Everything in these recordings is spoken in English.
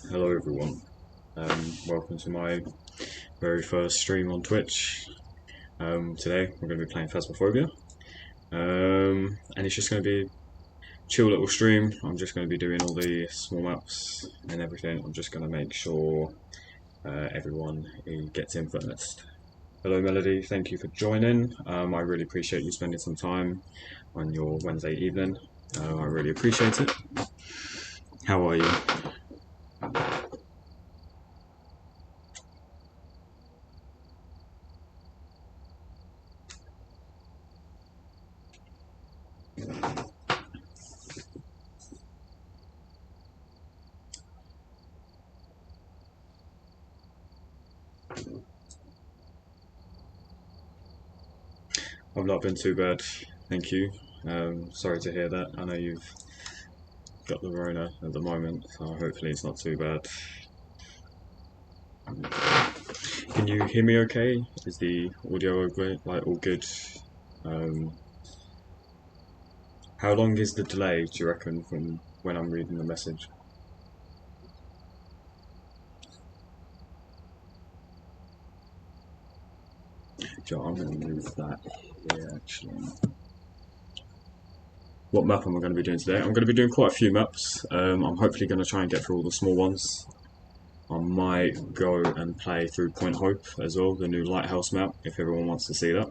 Hello everyone, welcome to my very first stream on Twitch. Today we're going to be playing Phasmophobia, and it's just going to be a chill little stream. I'm just going to be doing all the small maps and everything. I'm just going to make sure everyone gets in first. Hello Melody, thank you for joining. I really appreciate you spending some time on your Wednesday evening. I really appreciate it. How are you? I've not been too bad, thank you. Sorry to hear that. I know you've got the Rona at the moment, so hopefully it's not too bad. Can you hear me okay? Is the audio all good? How long is the delay, do you reckon, from when I'm reading the message? Joe, I'm going to move that here actually. What map am I going to be doing today? I'm going to be doing quite a few maps. I'm hopefully going to try and get through all the small ones. I might go and play through Point Hope as well, the new lighthouse map, if everyone wants to see that.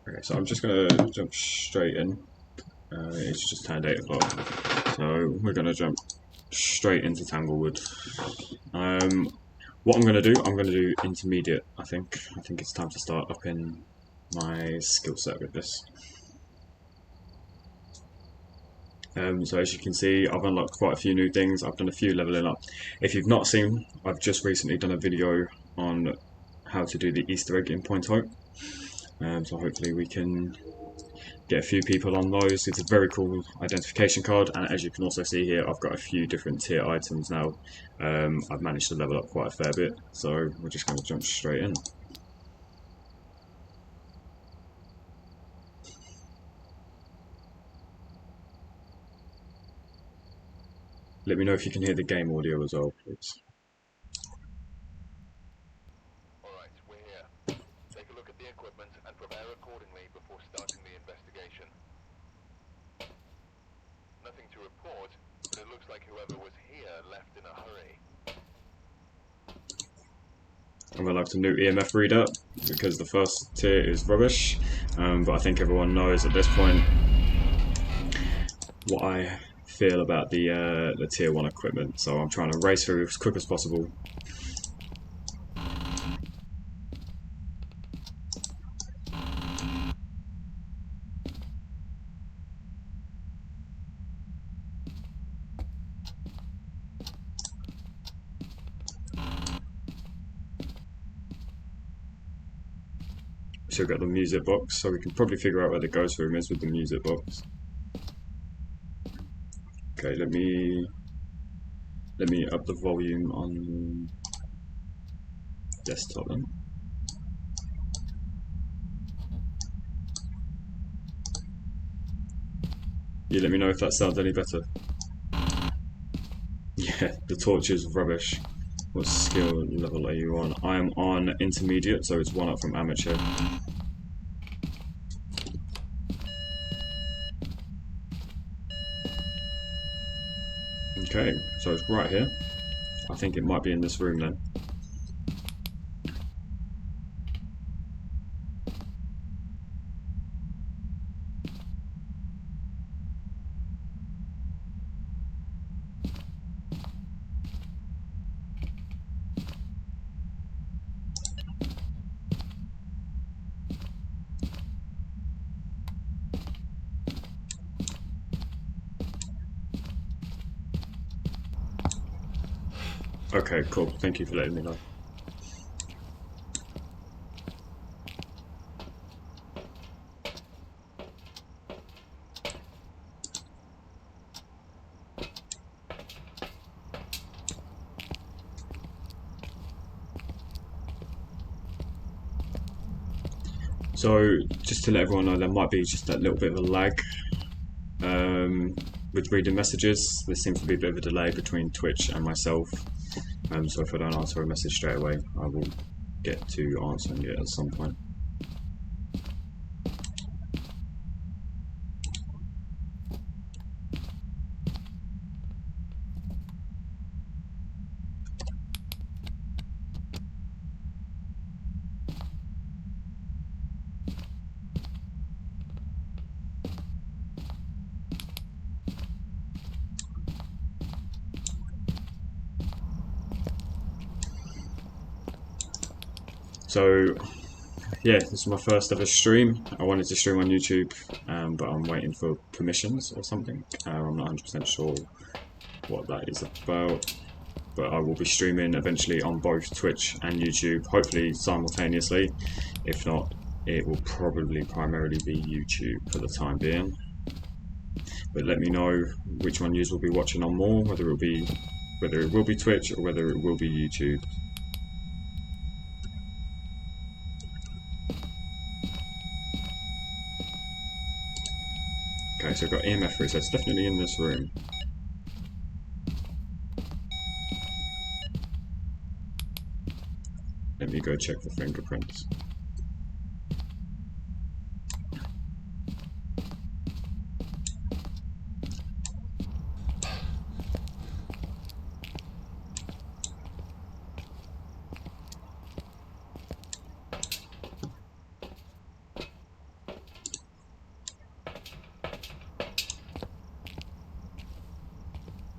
Okay, so I'm just going to jump straight in. It's just turned 8 o'clock, so we're going to jump straight into Tanglewood. What I'm going to do, I'm going to do intermediate, I think. I think it's time to start upping my skill set with this. So as you can see, I've unlocked quite a few new things. I've done a few leveling up. If you've not seen, I've just recently done a video on how to do the Easter egg in Point Hope. So hopefully we can get a few people on those. It's a very cool identification card, and as you can also see here, I've got a few different tier items now. I've managed to level up quite a fair bit, so we're just going to jump straight in. Let me know if you can hear the game audio as well, please. Alright, we're here. Take a look at the equipment and prepare accordingly before starting the investigation. Nothing to report, but it looks like whoever was here left in a hurry. I'm going to have to new EMF reader because the first tier is rubbish, but I think everyone knows at this point what I feel about the tier 1 equipment, so I'm trying to race through as quick as possible. So we've got the music box, so we can probably figure out where the ghost room is with the music box. Okay, let me up the volume on desktop then. You let me know if that sounds any better. Yeah, the torch is rubbish. What skill level are you on? I'm on intermediate, so it's 1 up from amateur. Okay, so it's right here. I think it might be in this room then. Okay, cool. Thank you for letting me know. So, just to let everyone know, there might be just that little bit of a lag with reading messages. There seems to be a bit of a delay between Twitch and myself. So if I don't answer a message straight away, I will get to answering it at some point. So yeah, this is my first ever stream. I wanted to stream on YouTube, but I'm waiting for permissions or something. I'm not 100% sure what that is about, but I will be streaming eventually on both Twitch and YouTube, hopefully simultaneously. If not, it will probably primarily be YouTube for the time being. But let me know which one you will be watching on more, whether it will be Twitch or whether it will be YouTube. Okay, so I've got EMF for it, so it's definitely in this room. Let me go check for fingerprints.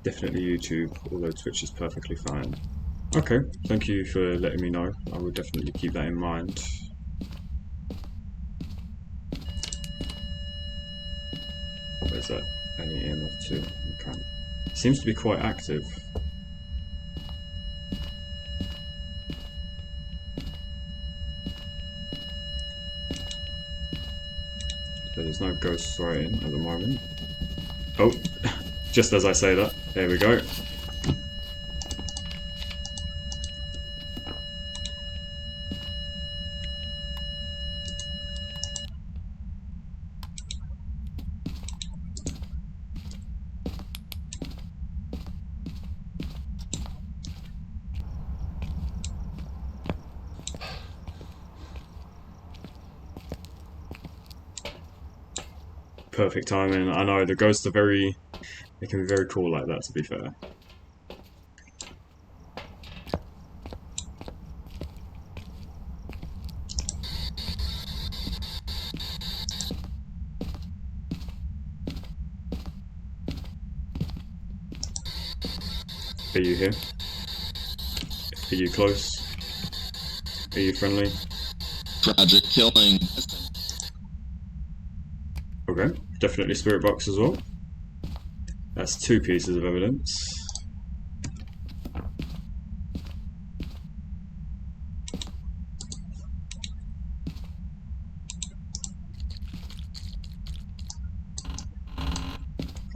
Definitely YouTube, although Twitch is perfectly fine. Okay, thank you for letting me know. I will definitely keep that in mind. Where's that? Any EMF 2? Okay. Seems to be quite active. So there's no ghosts writing at the moment. Oh, just as I say that, there we go. Perfect timing. I know the ghosts are they can be very cool like that, to be fair. Are you here? Are you close? Are you friendly? Tragic killing. Okay, definitely spirit box as well. That's 2 pieces of evidence.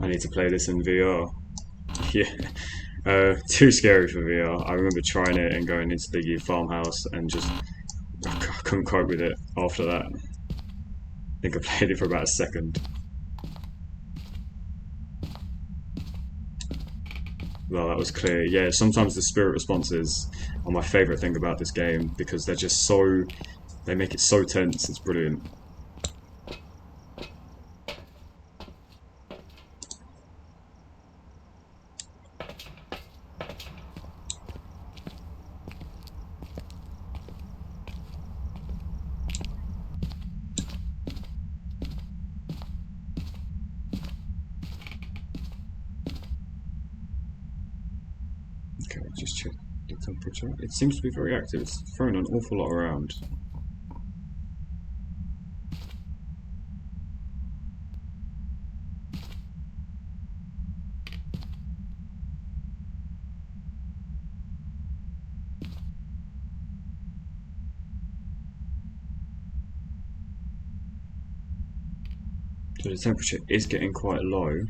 I need to play this in VR. Yeah, too scary for VR. I remember trying it and going into the farmhouse and just I couldn't cope with it after that. I think I played it for about a second. Well, that was clear. Yeah, sometimes the spirit responses are my favourite thing about this game because they're just so they make it so tense. It's brilliant. Okay, just check the temperature. It seems to be very active. It's throwing an awful lot around. So the temperature is getting quite low.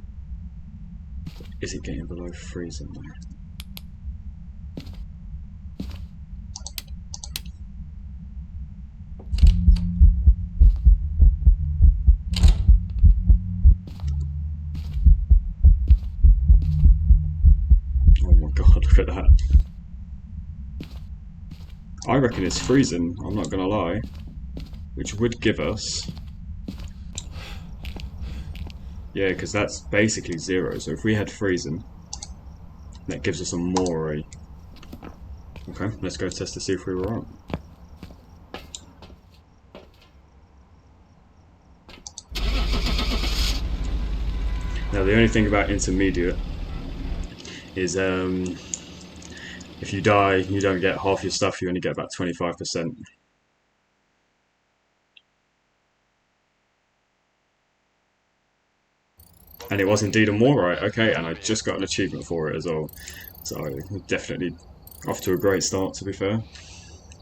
Is it getting below freezing though? Oh my god, look at that. I reckon it's freezing, I'm not gonna lie. Which would give us... Yeah, because that's basically 0, so if we had freezing, that gives us a Mori. Okay, let's go test to see if we were right. Now the only thing about intermediate is if you die, you don't get half your stuff, you only get about 25%. And it was indeed a Morite, okay, and I just got an achievement for it as well. So definitely off to a great start, to be fair.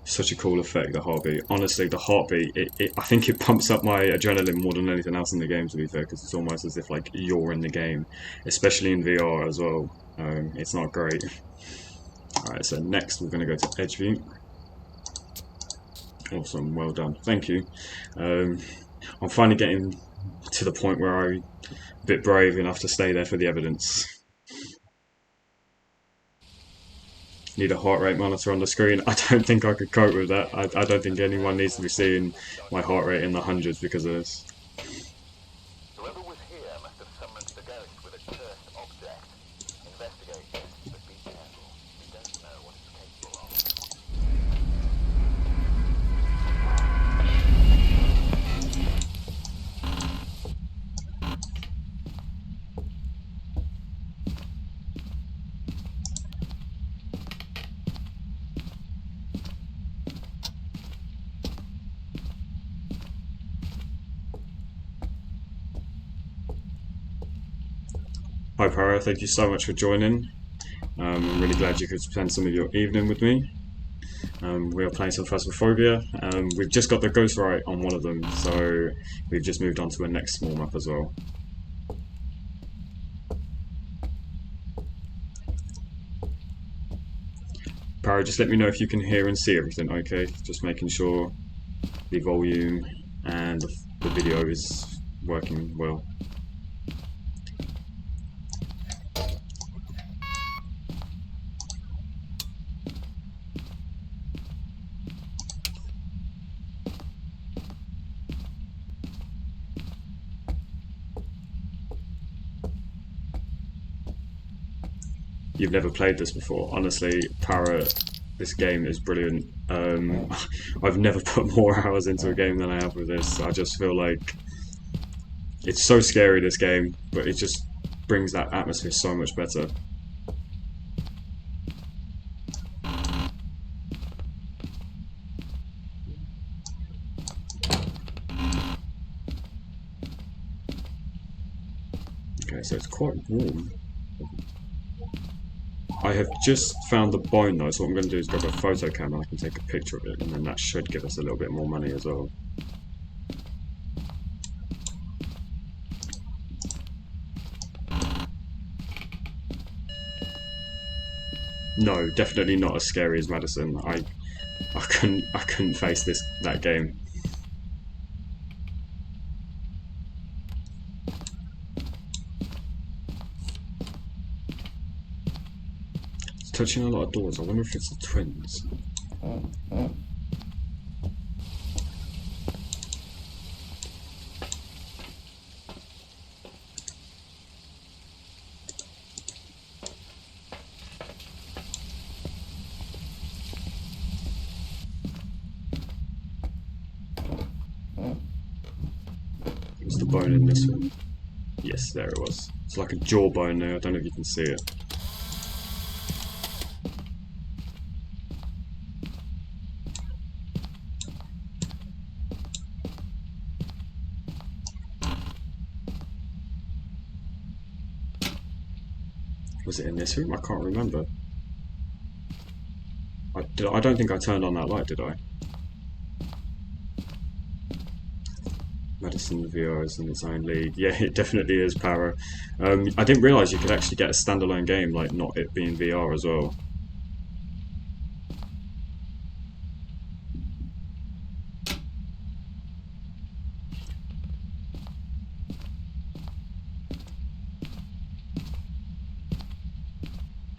Such a cool effect, the heartbeat. Honestly, the heartbeat, I think it pumps up my adrenaline more than anything else in the game, to be fair, because it's almost as if like you're in the game, especially in VR as well. It's not great. Alright, so next we're going to go to Edge View. Awesome, well done, thank you. I'm finally getting to the point where I'm a bit brave enough to stay there for the evidence. Need a heart rate monitor on the screen. I don't think I could cope with that. I don't think anyone needs to be seeing my heart rate in the hundreds because of this. Whoever was here must have summoned the ghost with a cursed object. Investigate this, but be careful. We don't know what it's capable of. Hi Para, thank you so much for joining. I'm really glad you could spend some of your evening with me. We are playing some Phasmophobia. We've just got the ghost right on one of them, so we've just moved on to a next small map as well. Para, just let me know if you can hear and see everything, okay? Just making sure the volume and the video is working well. You've never played this before. Honestly, Para, this game is brilliant. I've never put more hours into a game than I have with this. I just feel like it's so scary, this game, but it just brings that atmosphere so much better. Okay, so it's quite warm. I have just found the bone though, so what I'm going to do is grab a photo camera and I can take a picture of it, and then that should give us a little bit more money as well. No, definitely not as scary as Madison. I couldn't face that game. It's touching a lot of doors. I wonder if it's the twins. Was the bone in this one? Yes, there it was. It's like a jawbone there. I don't know if you can see it. Was it in this room? I can't remember. I don't think I turned on that light, did I? Listen, the VR is in its own league. Yeah, it definitely is, Para. I didn't realise you could actually get a standalone game, like not it being VR as well.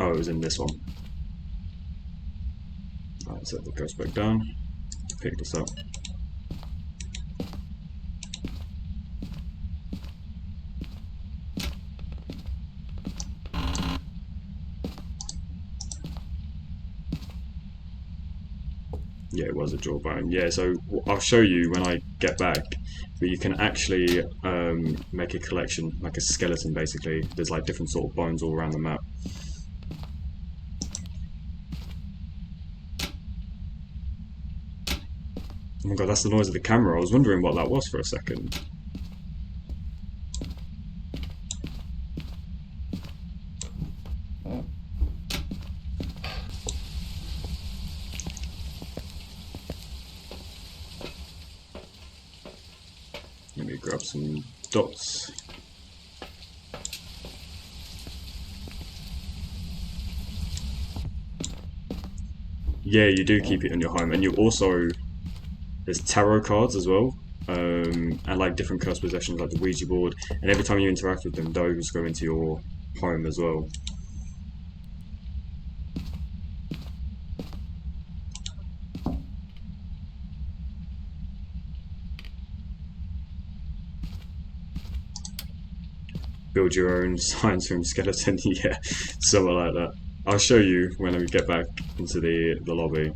Oh, it was in this one. Alright, set the ghost back down. Pick this up. Yeah, it was a jawbone. Yeah, so I'll show you when I get back. But you can actually make a collection, like a skeleton basically. There's like different sort of bones all around the map. Oh my god, that's the noise of the camera. I was wondering what that was for a second. Let me grab some dots. Yeah, you do keep it in your home, and you also, there's tarot cards as well, and like different cursed possessions like the Ouija board, and every time you interact with them, those go into your home as well. Build your own science room skeleton, yeah, something like that. I'll show you when we get back into the lobby.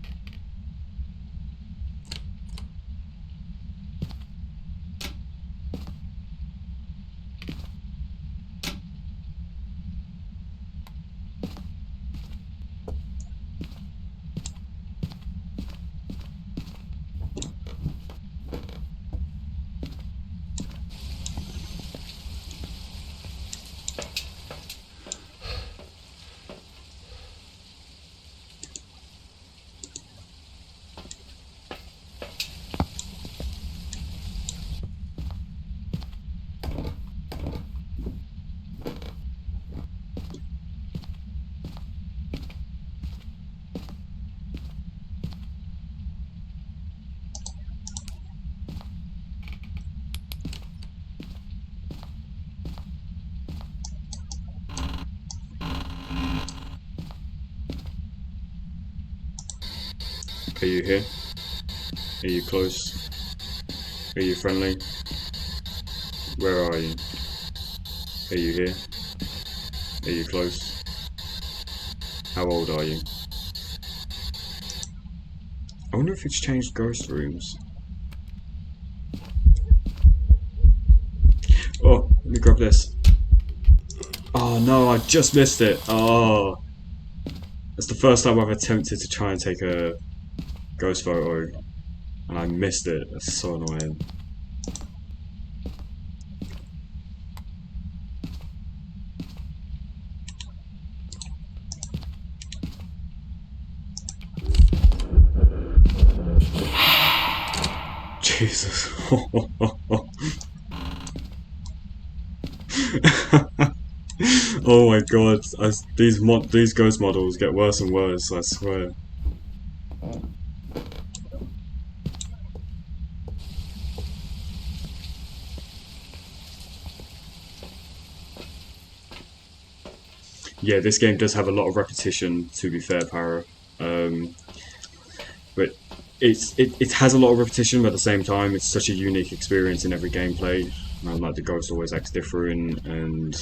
Are you here? Are you close? Are you friendly? Where are you? Are you here? Are you close? How old are you? I wonder if it's changed ghost rooms. Oh, let me grab this. Oh no, I just missed it. Oh, that's the first time I've attempted to try and take a ghost photo, and I missed it. That's so annoying. Jesus. Oh my god, these ghost models get worse and worse, I swear. Yeah, this game does have a lot of repetition, to be fair, Para. But it has a lot of repetition, but at the same time, it's such a unique experience in every gameplay. Like the ghost always acts different, and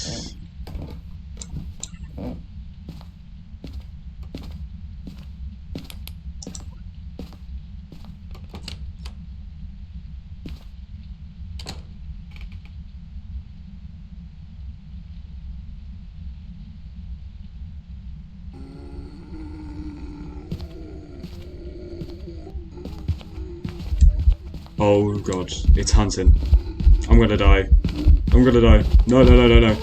oh god, it's hunting. I'm gonna die. I'm gonna die. No, no, no, no, no.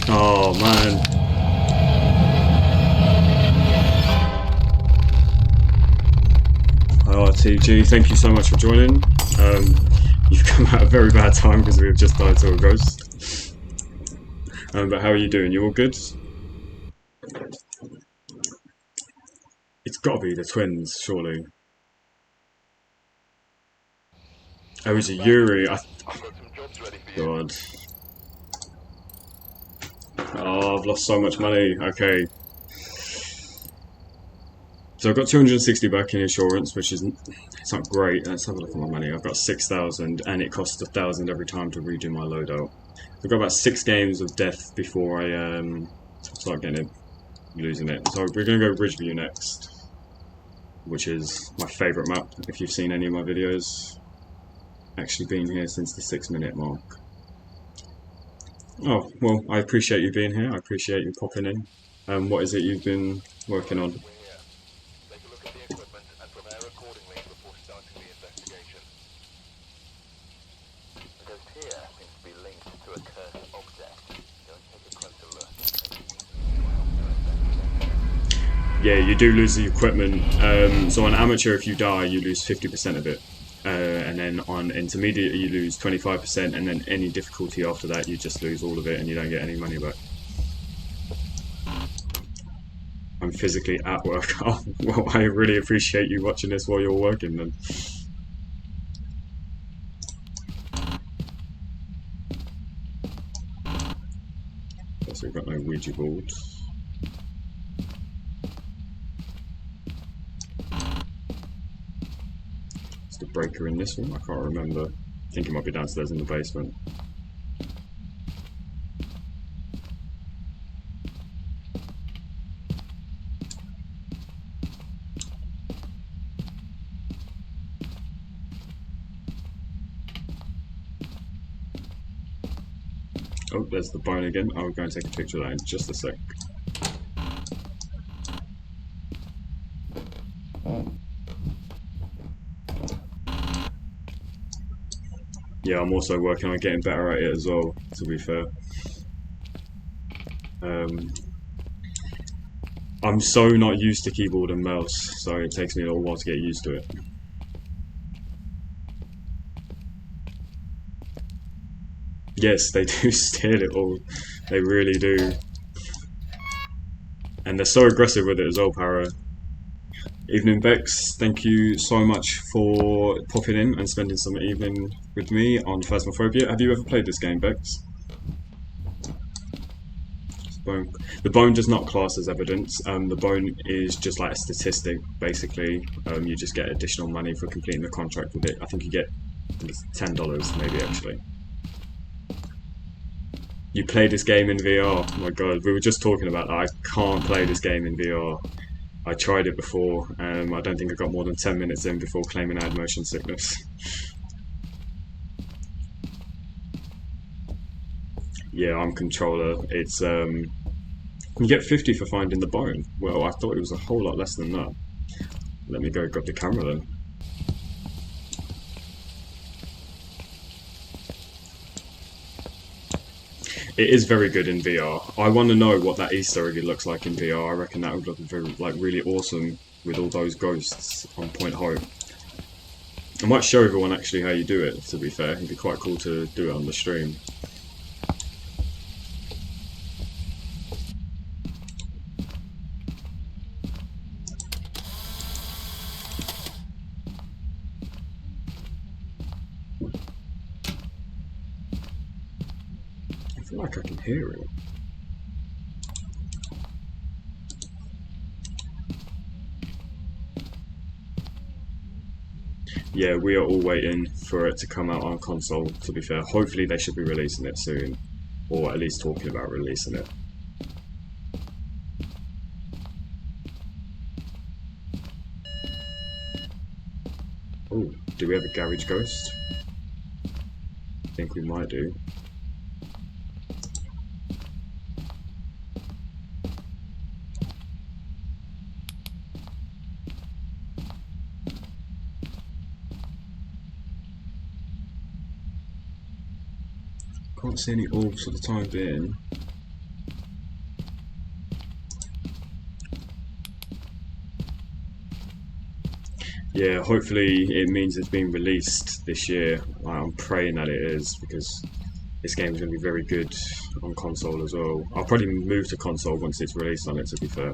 Oh man. Oh, TG, thank you so much for joining. You've come at a very bad time because we've just died to a ghost. But how are you doing? You all good? It's got to be the twins, surely. Oh, is it Yuri? I've got some jobs ready for you. God. Oh, I've lost so much money. Okay. So I've got 260 back in insurance, which isn't, it's not great. Let's have a look at my money. I've got 6,000 and it costs 1,000 every time to redo my loadout. I've got about 6 games of death before I start getting it, losing it. So we're going to go Ridgeview next, which is my favourite map if you've seen any of my videos. Actually been here since the 6-minute mark. Oh, well, I appreciate you being here. I appreciate you popping in. What is it you've been working on? We're here. Take a look at the equipment and prepare accordingly before starting the investigation. The ghost here seems to be linked to a cursed object. Go and take a closer look. Yeah, you do lose the equipment. So on amateur, if you die, you lose 50% of it. And then on intermediate, you lose 25%, and then any difficulty after that, you just lose all of it and you don't get any money back. I'm physically at work. Oh, well, I really appreciate you watching this while you're working then. So we've got no Ouija boards. Is the breaker in this one? I can't remember. I think it might be downstairs in the basement. Oh, there's the bone again. I'll go and take a picture of that in just a sec. Yeah, I'm also working on getting better at it as well, to be fair. I'm so not used to keyboard and mouse, so it takes me a little while to get used to it. Yes, they do steal it all. They really do. And they're so aggressive with it as well, Para. Evening Bex, thank you so much for popping in and spending some evening with me on Phasmophobia. Have you ever played this game, Bex? Bone. The bone does not class as evidence. The bone is just like a statistic, basically. You just get additional money for completing the contract with it. I think you get $10, maybe, actually. You play this game in VR. Oh my god, we were just talking about that. I can't play this game in VR. I tried it before, I don't think I got more than 10 minutes in before claiming I had motion sickness. Yeah, I'm controller. It's, you get 50 for finding the bone. Well, I thought it was a whole lot less than that. Let me go grab the camera then. It is very good in VR. I want to know what that Easter egg looks like in VR. I reckon that would look very, really awesome with all those ghosts on Point Hope. I might show everyone actually how you do it, to be fair. It'd be quite cool to do it on the stream. I feel like I can hear it. Yeah, we are all waiting for it to come out on console, to be fair. Hopefully they should be releasing it soon. Or at least talking about releasing it. Oh, do we have a garage ghost? I think we might do. Can't see any orbs for the time being. Yeah, hopefully it means it's being released this year. I'm praying that it is, because this game is going to be very good on console as well. I'll probably move to console once it's released on it, to be fair.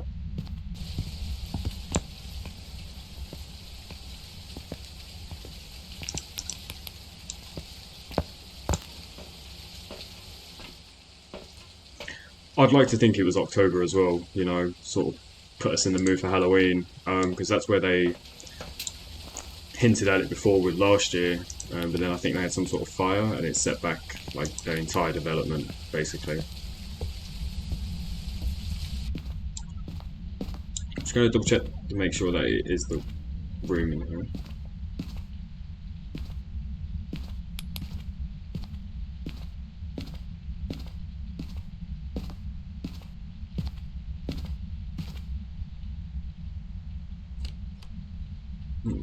I'd like to think it was October as well, you know, sort of put us in the mood for Halloween, because that's where they hinted at it before with last year, but then I think they had some sort of fire and it set back like their entire development, basically. Just going to double check to make sure that it is the room in here.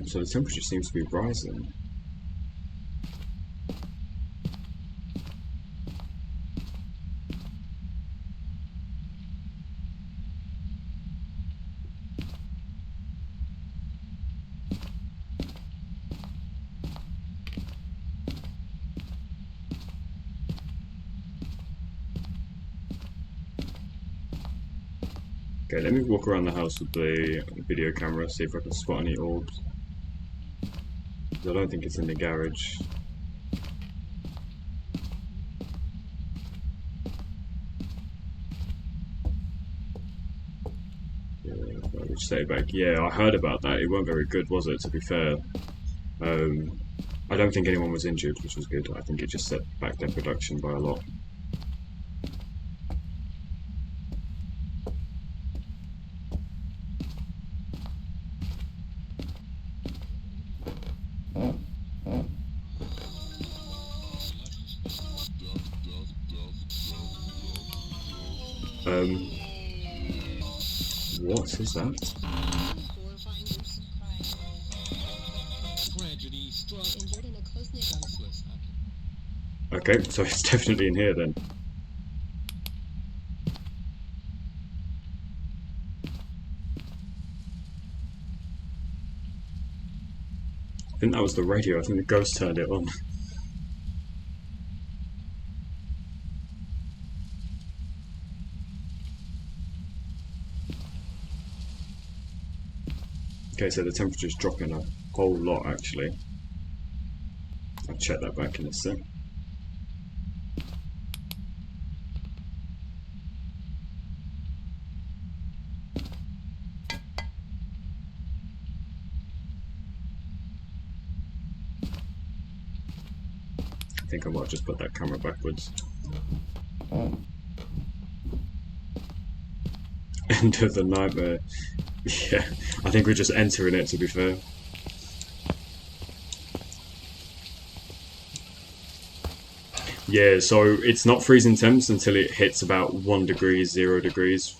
So the temperature seems to be rising. Okay, let me walk around the house with the video camera, see if I can spot any orbs. I don't think it's in the garage. Yeah, which stay back. Yeah, I heard about that. It weren't very good, was it? To be fair, I don't think anyone was injured, which was good. I think it just set back their production by a lot. Um, what is that? Okay, so it's definitely in here then. I think that was the radio. I think the ghost turned it on. Okay, so the temperature's dropping a whole lot actually. I'll check that back in a sec. I think I might just put that camera backwards. End of the nightmare. Yeah, I think we're just entering it, to be fair. Yeah, so it's not freezing temps until it hits about 1 degree, 0 degrees.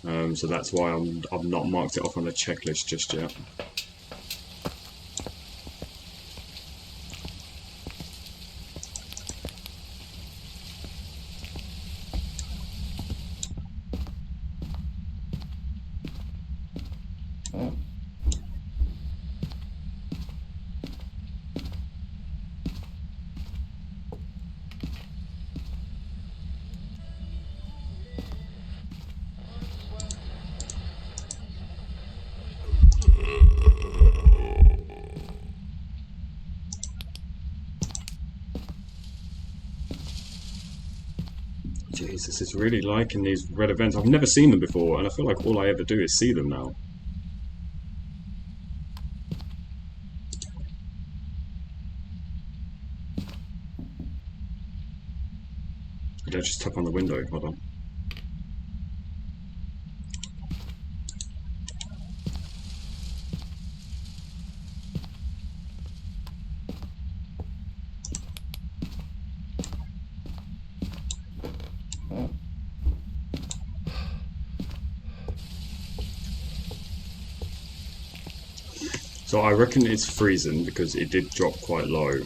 So that's why I've not marked it off on the checklist just yet. Jesus, it's really liking these red events. I've never seen them before, and I feel like all I ever do is see them now. Did I just tap on the window? Hold on. So I reckon it's freezing because it did drop quite low.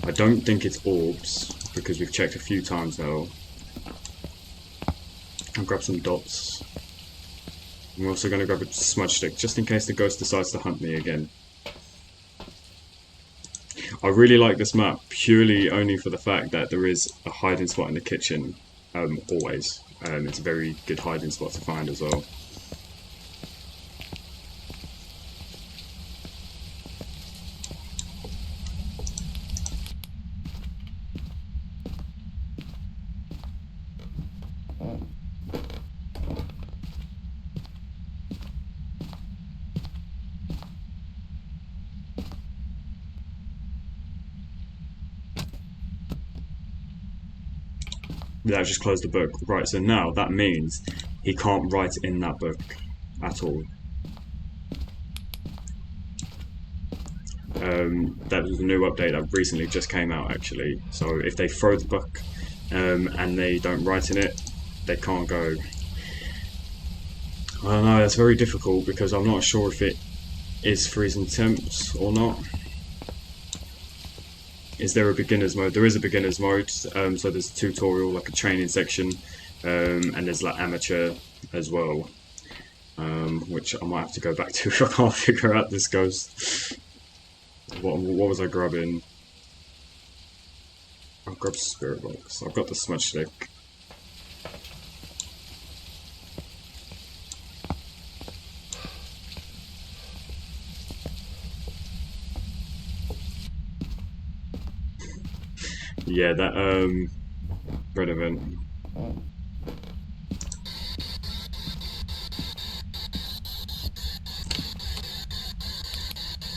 I don't think it's orbs because we've checked a few times now. I'll grab some dots. I'm also going to grab a smudge stick, just in case the ghost decides to hunt me again. I really like this map, purely only for the fact that there is a hiding spot in the kitchen, always. It's a very good hiding spot to find as well. Yeah, I just closed the book. Right, so now that means he can't write in that book at all. That was a new update that recently just came out, actually. So if they throw the book and they don't write in it, they can't go. I don't know, that's very difficult because I'm not sure if it is freezing temps or not. Is there a beginner's mode? There is a beginner's mode, so there's a tutorial, like a training section, and there's like amateur as well, which I might have to go back to if I can't figure out this ghost. What was I grabbing? I've grabbed spirit box. I've got the smudge stick. Yeah, that red event.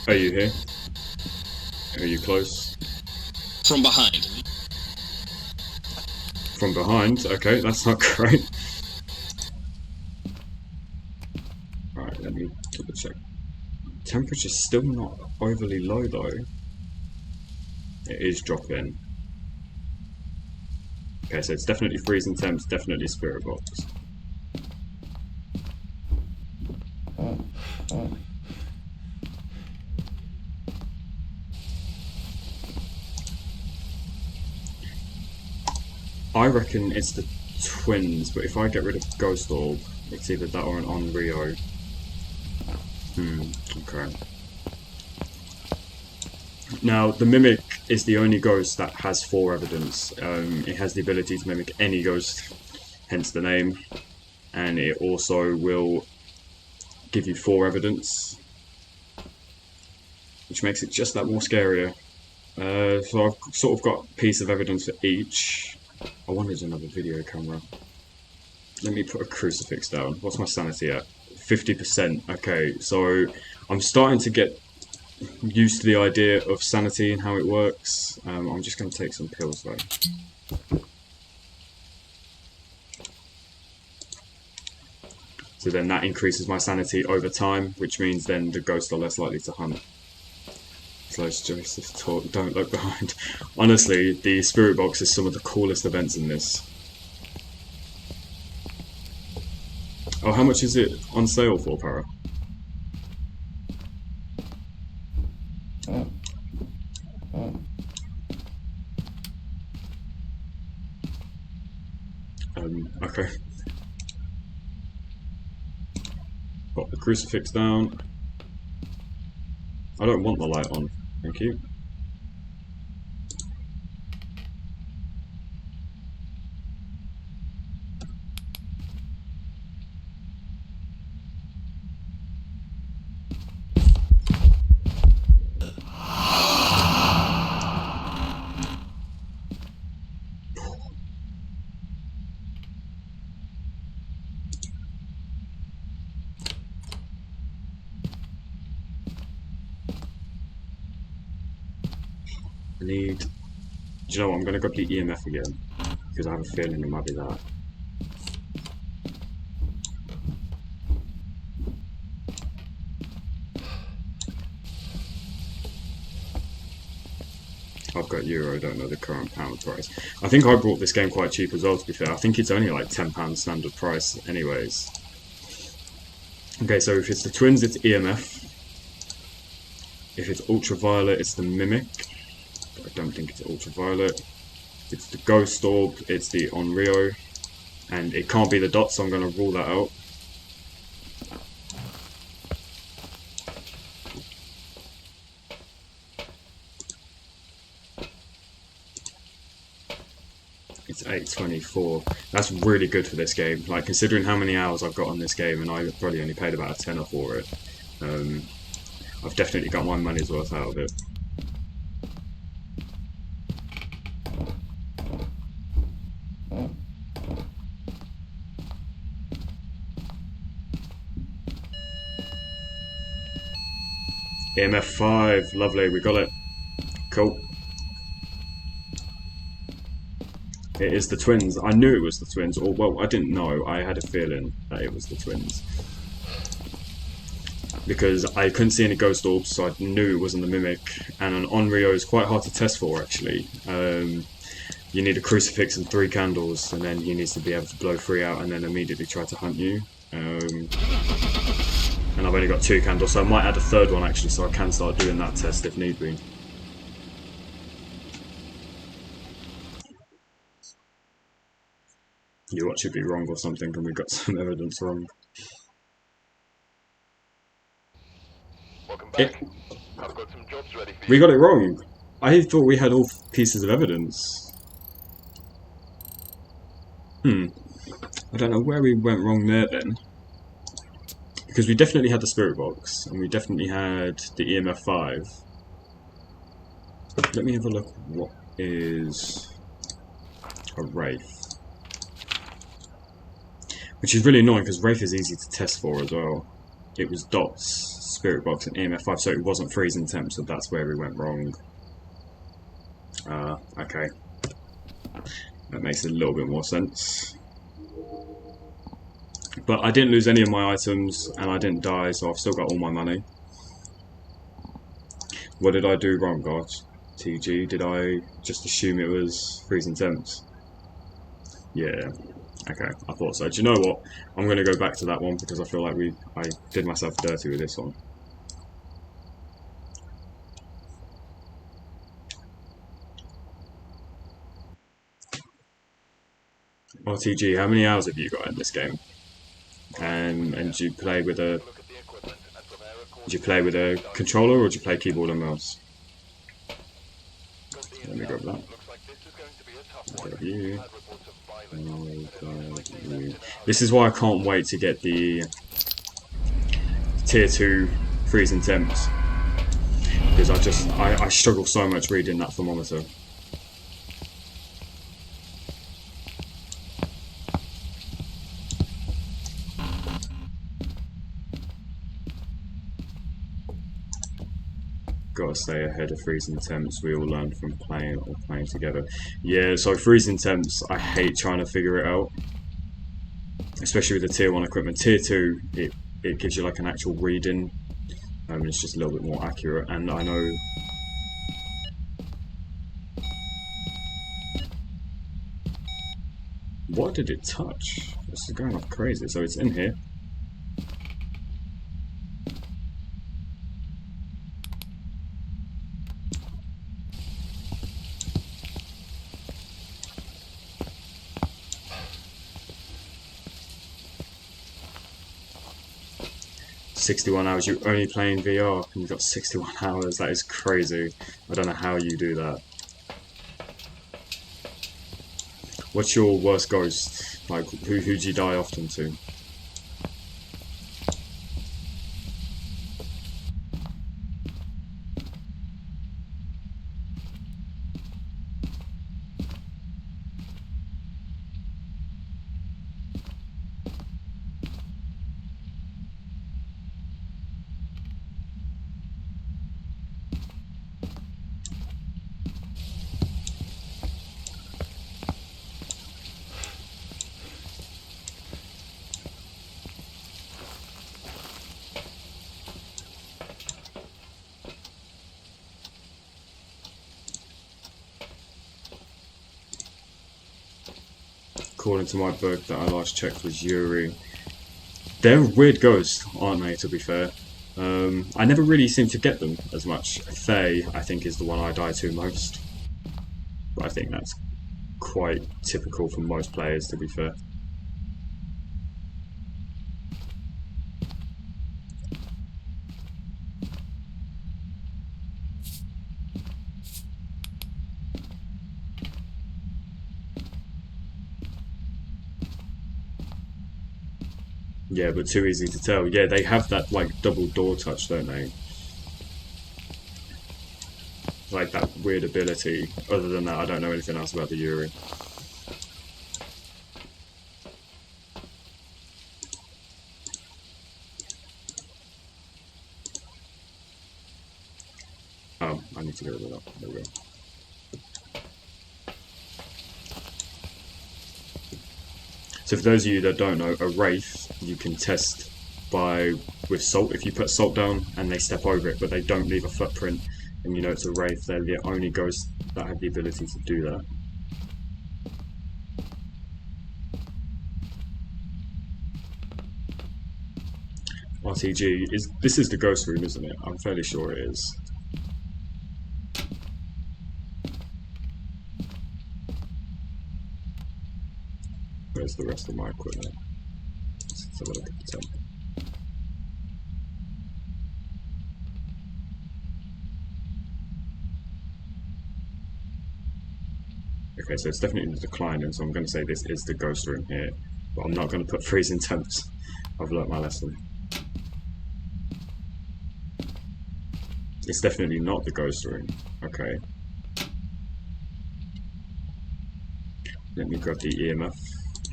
Are you here? Are you close? From behind. From behind? Okay, that's not great. Alright, let me double check. Temperature's still not overly low though. It is dropping. Okay, so it's definitely freezing temps, definitely spirit box. I reckon it's the twins, but if I get rid of Ghost Orb, it's either that or an Onryo. Okay. Now, the Mimic is the only ghost that has 4 evidence. It has the ability to mimic any ghost, hence the name, and it also will give you 4 evidence, which makes it just that more scarier. So I've sort of got a piece of evidence for each. I wanted another video camera. Let me put a crucifix down. What's my sanity at? 50%. Okay, so I'm starting to get used to the idea of sanity and how it works. I'm just going to take some pills though. So then that increases my sanity over time, which means then the ghosts are less likely to hunt. So Joseph taught, don't look behind. Honestly, the spirit box is some of the coolest events in this. Oh, how much is it on sale for, Para? Okay. Got the crucifix down. I don't want the light on, thank you. Do you know what, I'm going to grab the EMF again, because I have a feeling it might be that. I've got euro, I don't know the current pound price. I think I bought this game quite cheap as well, to be fair. I think it's only like £10 standard price anyways. Okay, so if it's the twins, it's EMF. If it's ultraviolet, it's the Mimic. But I don't think it's ultraviolet. If it's the Ghost Orb, it's the Onryo. And it can't be the dot, so I'm going to rule that out. It's 8:24. That's really good for this game. Like, considering how many hours I've got on this game, and I probably only paid about a tenner for it. I've definitely got my money's worth out of it. EMF 5, lovely, we got it. Cool. It is the twins. I knew it was the twins, or well, I didn't know. I had a feeling that it was the twins. Because I couldn't see any ghost orbs, so I knew it wasn't the mimic. And an Onryo is quite hard to test for, actually. You need a crucifix and 3 candles, and then he needs to be able to blow 3 out and then immediately try to hunt you. And I've only got 2 candles, so I might add a 3rd one actually, so I can start doing that test if need be. You watch it be wrong or something, and we got some evidence wrong. Welcome back. I've got some jobs ready for you. We got it wrong. I thought we had all pieces of evidence. I don't know where we went wrong there then. Because we definitely had the spirit box, and we definitely had the EMF 5. Let me have a look what is a Wraith. Which is really annoying because Wraith is easy to test for as well. It was dots, spirit box, and EMF 5, so it wasn't freezing temp, so that's where we went wrong. Okay. That makes a little bit more sense. But I didn't lose any of my items, and I didn't die, so I've still got all my money. What did I do wrong, guys? TG, did I just assume it was freezing temps? Yeah. Okay, I thought so. Do you know what? I'm going to go back to that one because I feel like I did myself dirty with this one. RTG, how many hours have you got in this game? And do you play with a controller or do you play keyboard and mouse? Let me grab that. This is why I can't wait to get the tier 2 freezing temps, because I struggle so much reading that thermometer. Gotta stay ahead of freezing temps. We all learn from playing together. Yeah, so freezing temps, I hate trying to figure it out, especially with the tier 1 equipment. Tier 2, it gives you like an actual reading, and it's just a little bit more accurate. And I know what did it touch? This is going off crazy. So it's in here. "61 hours, you only playing VR and you've got 61 hours, that is crazy. I don't know how you do that." What's your worst ghost? Like, who do you die often to? According to my book that I last checked was Yuri. They're weird ghosts, aren't they, to be fair? I never really seem to get them as much. Faye, I think, is the one I die to most. But I think that's quite typical for most players, to be fair. Yeah, but too easy to tell. Yeah, they have that like double door touch, don't they? Like that weird ability. Other than that, I don't know anything else about the Yuri. I need to get rid of that. There we go. So for those of you that don't know, a wraith you can test by with salt. If you put salt down and they step over it, but they don't leave a footprint, and you know it's a wraith, they're the only ghosts that have the ability to do that. RTG is this is the ghost room, isn't it? I'm fairly sure it is. Where's the rest of my equipment? Let's have a look at the temp. Okay, so it's definitely declining, so I'm going to say this is the ghost room here. But I'm not going to put freezing temps. I've learnt my lesson. It's definitely not the ghost room. Okay. Let me grab the EMF.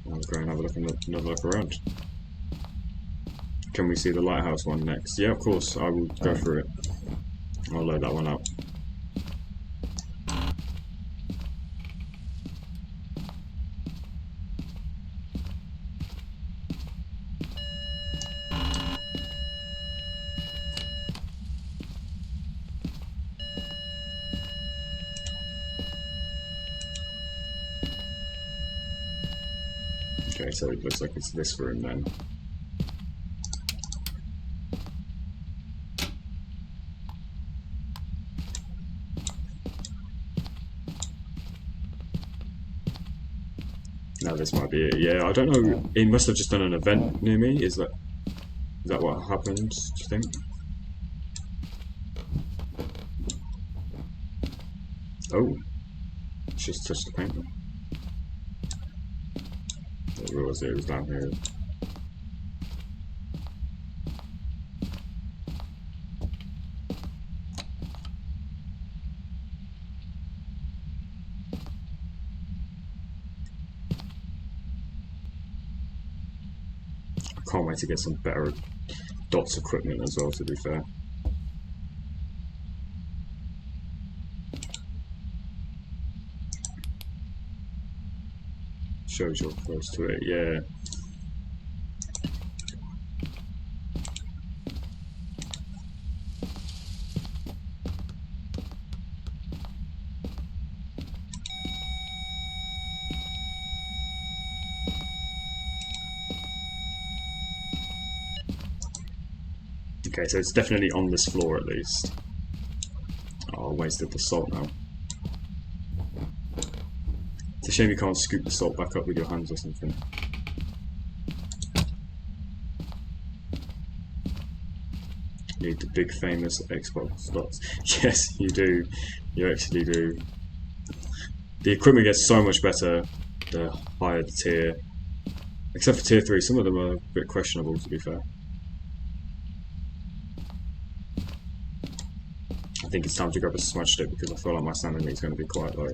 I'll go and have a look and another look around. Can we see the lighthouse one next? Yeah, of course. I will go through it. I'll load that one up. Okay, so it looks like it's this room then. Now this might be it. Yeah, I don't know. It must have just done an event near me. Is that what happened? Do you think? Oh, it's just touched the paint. Where was it? It was down here. I can't wait to get some better dots equipment as well, to be fair. Shows you're close to it, yeah. Okay, so it's definitely on this floor at least. Oh, I wasted the salt now. It's a shame you can't scoop the salt back up with your hands or something. Need the big famous Xbox dots. Yes, you do. You actually do. The equipment gets so much better the higher the tier. Except for tier 3, some of them are a bit questionable, to be fair. I think it's time to grab a smudge stick because I feel like my sanity is going to be quite low.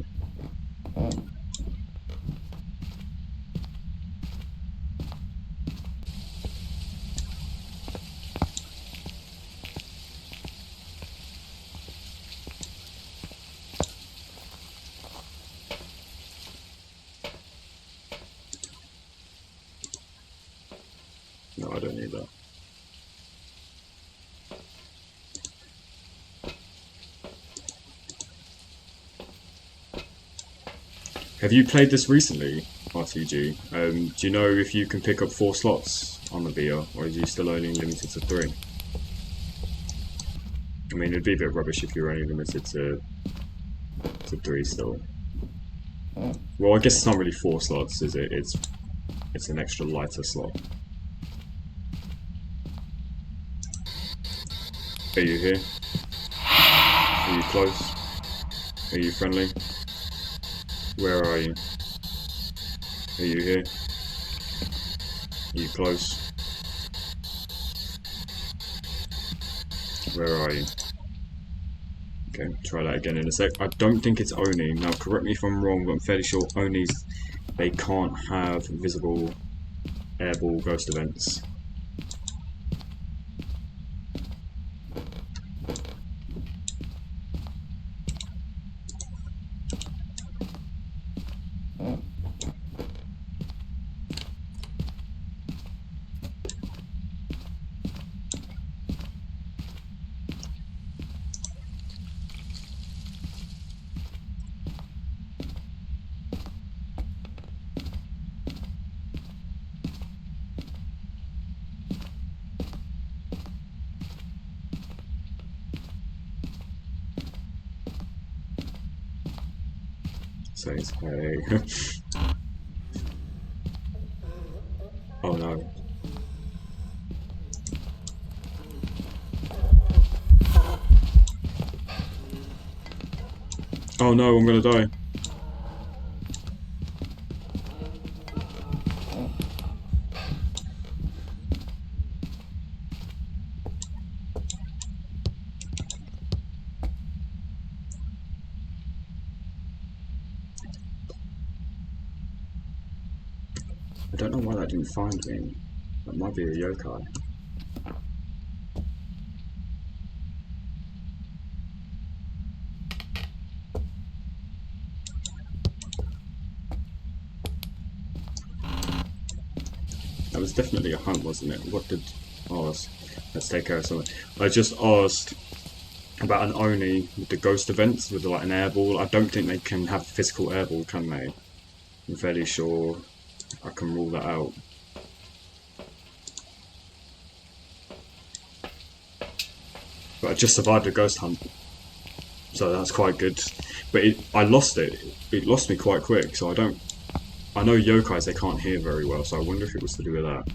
No, I don't need that. Have you played this recently, RTG? Do you know if you can pick up 4 slots on the VR, or is you still only limited to 3? I mean, it'd be a bit rubbish if you're only limited to 3 still. Well, I guess it's not really 4 slots, is it? It's an extra lighter slot. Are you here? Are you close? Are you friendly? Where are you? Are you here? Are you close? Where are you? Okay, try that again in a sec. I don't think it's Oni. Now, correct me if I'm wrong, but I'm fairly sure Onis, they can't have visible airball ghost events. Says, hey. Oh no. Oh no, I'm gonna die. I don't know why that didn't find me. That might be a yokai. That was definitely a hunt, wasn't it? What did... Oh, let's take care of something. I just asked about an Oni with the ghost events, with like an airball. I don't think they can have physical airball, can they? I'm fairly sure I can rule that out. But I just survived a ghost hunt, so that's quite good. But I lost it. It lost me quite quick, so I don't... I know yokais, they can't hear very well, so I wonder if it was to do with that.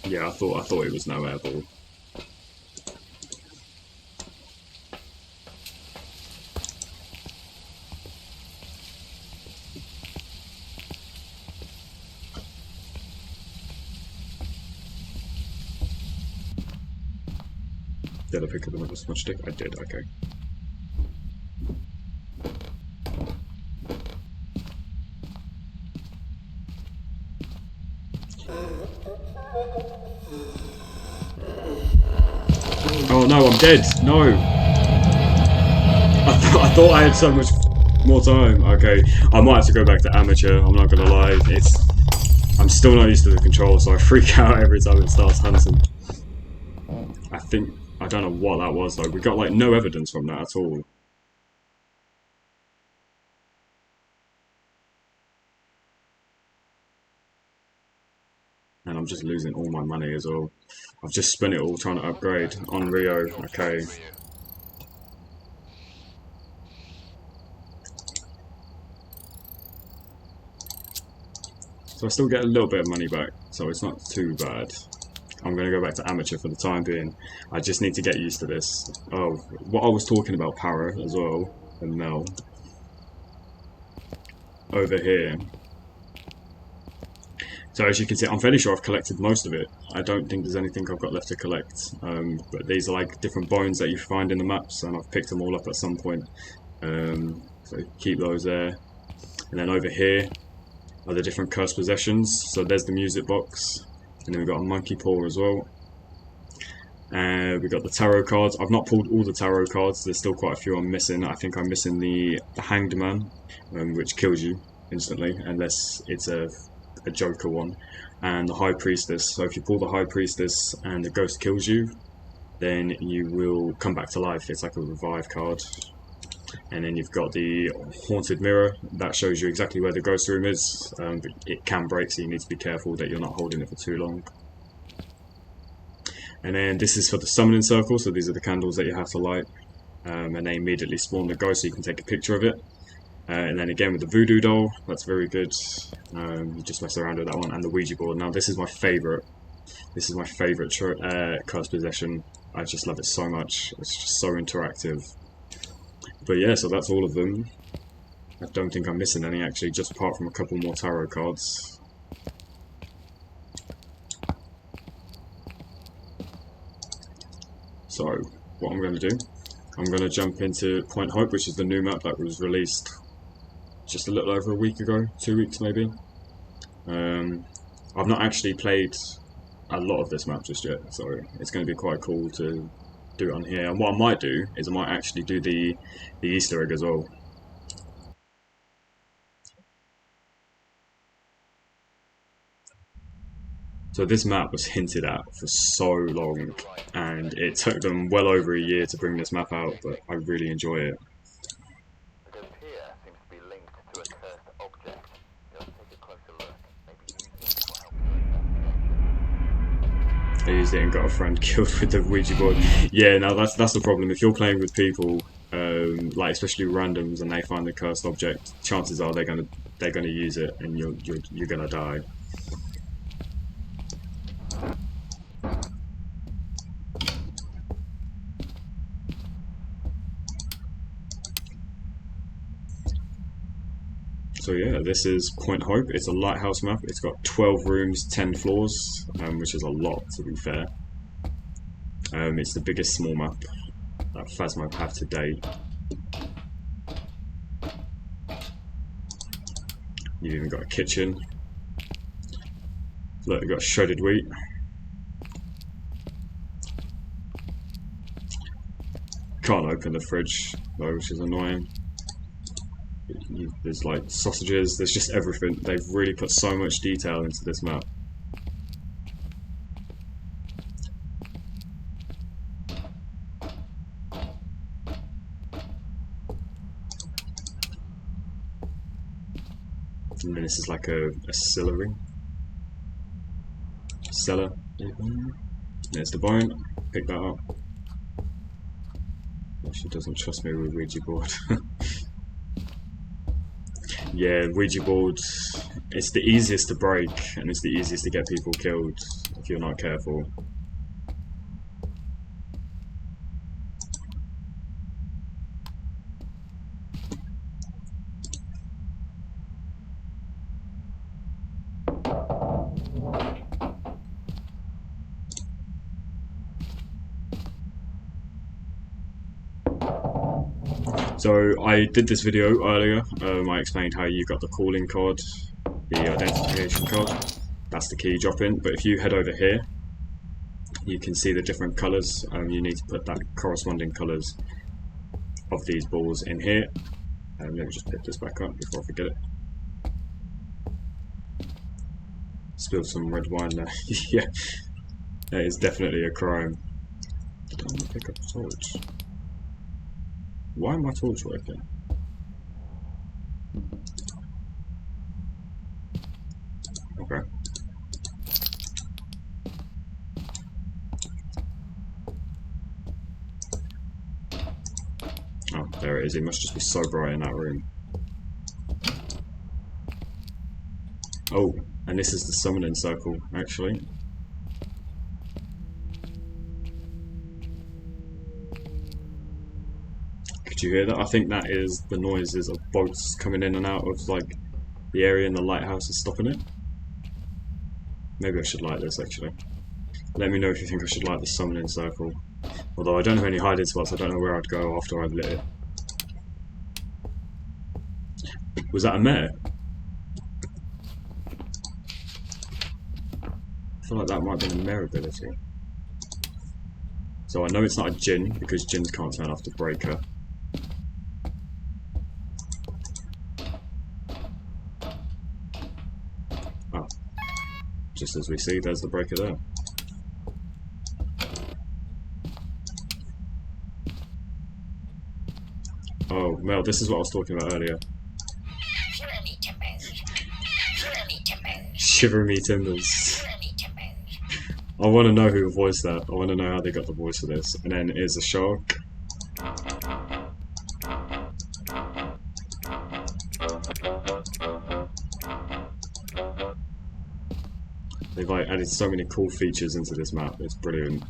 Yeah, I thought it was no airball. Did I pick up another smudge stick? I did, okay. Oh no, I'm dead! No! I thought I had so much more time. Okay, I might have to go back to amateur, I'm not gonna lie. I'm still not used to the controls, so I freak out every time it starts hunting. I don't know what that was though. We got like no evidence from that at all. And I'm just losing all my money as well. I've just spent it all trying to upgrade on Rio. Okay. So I still get a little bit of money back, so it's not too bad. I'm going to go back to amateur for the time being. I just need to get used to this. Oh, what I was talking about, Para, as well, and Mel. Over here. So as you can see, I'm fairly sure I've collected most of it. I don't think there's anything I've got left to collect. But these are like different bones that you find in the maps, and I've picked them all up at some point. So keep those there. And then over here are the different cursed possessions. So there's the music box. And then we've got a monkey paw as well. We've got the tarot cards. I've not pulled all the tarot cards. There's still quite a few I'm missing. I think I'm missing the Hanged Man, which kills you instantly, unless it's a Joker one, and the High Priestess. So if you pull the High Priestess and the ghost kills you, then you will come back to life. It's like a revive card. And then you've got the Haunted Mirror. That shows you exactly where the ghost room is. But it can break, so you need to be careful that you're not holding it for too long. And then this is for the summoning circle, so these are the candles that you have to light. And they immediately spawn the ghost, so you can take a picture of it. And then again with the voodoo doll, that's very good. You just mess around with that one, and the Ouija board. Now this is my favourite. This is my favourite cursed possession. I just love it so much. It's just so interactive. But yeah, so that's all of them. I don't think I'm missing any actually, just apart from a couple more tarot cards. So, what I'm going to do, I'm going to jump into Point Hope, which is the new map that was released just a little over a week ago, 2 weeks maybe. I've not actually played a lot of this map just yet, so it's going to be quite cool to do it on here. And what I might do is I might actually do the Easter egg as well. So this map was hinted at for so long, and it took them well over a year to bring this map out, but I really enjoy it. The ghost here seems to be linked to a cursed object. Let's take a closer look. Maybe using it will help your investigation. I used it and got a friend killed with the Ouija board. Yeah, now that's the problem. If you're playing with people, like especially randoms, and they find the cursed object, chances are they're gonna use it, and you're gonna die. So yeah, this is Point Hope. It's a lighthouse map. It's got 12 rooms, 10 floors, which is a lot to be fair. It's the biggest small map that Phasmo have to date. You've even got a kitchen. Look, you've got shredded wheat. Can't open the fridge though, which is annoying. There's like sausages, there's just everything. They've really put so much detail into this map. And then this is like a cellar. There's the bone. Pick that up. She doesn't trust me with Ouija board. Yeah, Ouija board. It's the easiest to break, and it's the easiest to get people killed if you're not careful. So I did this video earlier, I explained how you got the calling card, the identification card, that's the key drop in, but if you head over here, you can see the different colours. You need to put that corresponding colours of these balls in here. Let me just pick this back up before I forget it. Spilled some red wine there. Yeah, that is definitely a crime. I don't want to pick up a torch. Why am my torch working? Okay. Oh, there it is. It must just be so bright in that room. Oh, and this is the summoning circle, actually. Could you hear that? I think that is the noises of boats coming in and out of like the area, and the lighthouse is stopping it. Maybe I should light this actually. Let me know if you think I should light the summoning circle. Although I don't have any hiding spots, I don't know where I'd go after I've lit it. Was that a mare? I feel like that might have been a mare ability. So I know it's not a djinn, because djinns can't turn off the breaker. Oh. Just as we see, there's the breaker there. Oh, Mel, this is what I was talking about earlier. Shiver me timbers. I want to know who voiced that. I want to know how they got the voice for this. And then is a shark. They've like added so many cool features into this map. It's brilliant.